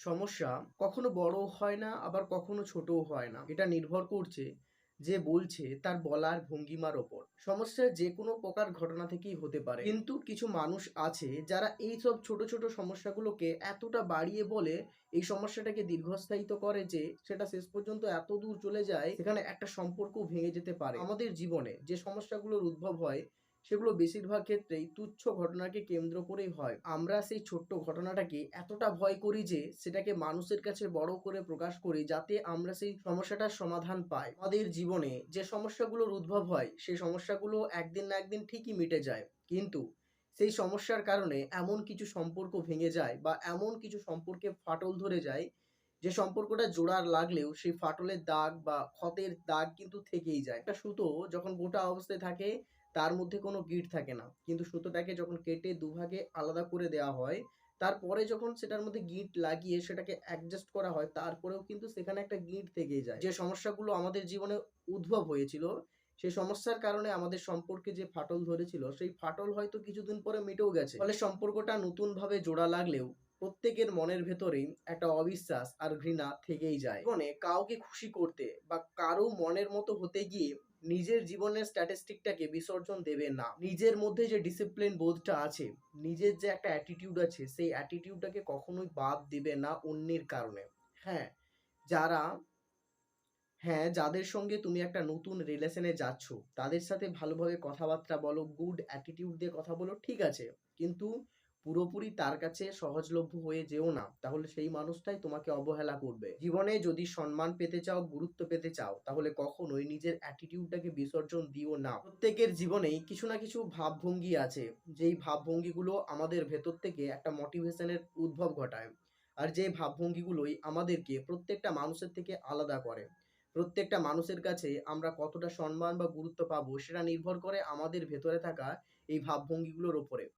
সমস্যা কখনো বড় হয় না, আবার কখনো ছোটও হয় না। এটা নির্ভর করছে যে বলছে তার বলার ভঙ্গিমার ওপর। সমস্যা যেকোনো প্রকার ঘটনা থেকেই হতে পারে। কিন্তু কিছু মানুষ আছে যারা এইসব ছোট, ছোট সমস্যাগুলোকে এতটা বাড়িয়ে বলে, এই সমস্যাটাকে দীর্ঘস্থায়িত করে যে সেটা শেষ পর্যন্ত এতদূর চলে যায়, সেখানে একটা সম্পর্কও ভেঙে যেতে পারে। আমাদের জীবনে যে সমস্যাগুলোর উদ্ভব হয়, সেগুলো বেশিরভাগ ক্ষেত্রেই তুচ্ছ ঘটনাকে কেন্দ্র করেই হয়। আমরা সেই ছোট্ট ঘটনাটাকে এতটা ভয় করি যে সেটাকে মানুষের কাছে বড় করে প্রকাশ করি, যাতে আমরা সেই সমস্যাটার সমাধান পাই। আমাদের জীবনে যে সমস্যাগুলোর উদ্ভব হয়, সেই সমস্যাগুলো একদিন না একদিন ঠিকই মিটে যায়। কিন্তু সেই সমস্যার কারণে এমন কিছু সম্পর্ক ভেঙে যায় বা এমন কিছু সম্পর্কে ফাটল ধরে যায়, যে সম্পর্কটা জোড়ার লাগলেও সেই ফাটলের দাগ বা ক্ষতের দাগ কিন্তু থেকেই যায়। একটা সুতো যখন গোটা অবস্থায় থাকে, তার মধ্যে কোনো গিঁট থাকে না। কিন্তু সুতোটাকে যখন কেটে দুভাগে আলাদা করে দেওয়া হয়, তারপরে যখন সেটার মধ্যে গিঁট লাগিয়ে সেটাকে অ্যাডজাস্ট করা হয়, তারপরেও কিন্তু সেখানে একটা গিঁট থেকেই যায়। যে সমস্যাগুলো আমাদের জীবনে উদ্ভব হয়েছিল, সেই সমস্যার কারণে আমাদের সম্পর্কে যে ফাটল ধরেছিল, সেই ফাটল হয়তো কিছুদিন পরে মিটেও গেছে। ফলে সম্পর্কটা নতুনভাবে জোড়া লাগলেও প্রত্যেকের মনের ভেতরেই একটা অবিশ্বাস আর ঘৃণা থেকেই যায়। জীবনে কাউকে খুশি করতে বা কারো মনের মতো হতে গিয়ে নিজের জীবনের স্ট্যাটিস্টিকটাকে বিসর্জন দেবে না। নিজের মধ্যে যে ডিসিপ্লিন বোধটা আছে, নিজের যে একটা অ্যাটিটিউড আছে, সেই অ্যাটিটিউডটাকে কখনোই বাদ দিবে না অন্যের কারণে। হ্যাঁ, যারা যাদের সঙ্গে তুমি একটা নতুন রিলেশনে যাচ্ছ, তাদের সাথে ভালোভাবে কথাবার্তা বলো, গুড অ্যাটিটিউড দিয়ে কথা বলো, ঠিক আছে। কিন্তু পুরোপুরি তার কাছে সহজলভ্য হয়ে যেও না, তাহলে সেই মানুষটাই তোমাকে অবহেলা করবে। জীবনে যদি সম্মান পেতে চাও, গুরুত্ব পেতে চাও, তাহলে কখনোই নিজের অ্যাটিটিউডটাকে বিসর্জন দিও না। প্রত্যেকের জীবনেই কিছু না কিছু ভাবভঙ্গি আছে, যেই ভাবভঙ্গিগুলো আমাদের ভেতর থেকে একটা মোটিভেশনের উদ্ভব ঘটায়। আর যে ভাবভঙ্গিগুলোই আমাদেরকে প্রত্যেকটা মানুষের থেকে আলাদা করে। প্রত্যেকটা মানুষের কাছে আমরা কতটা সম্মান বা গুরুত্ব পাবো, সেটা নির্ভর করে আমাদের ভেতরে থাকা এই ভাবভঙ্গিগুলোর উপরে।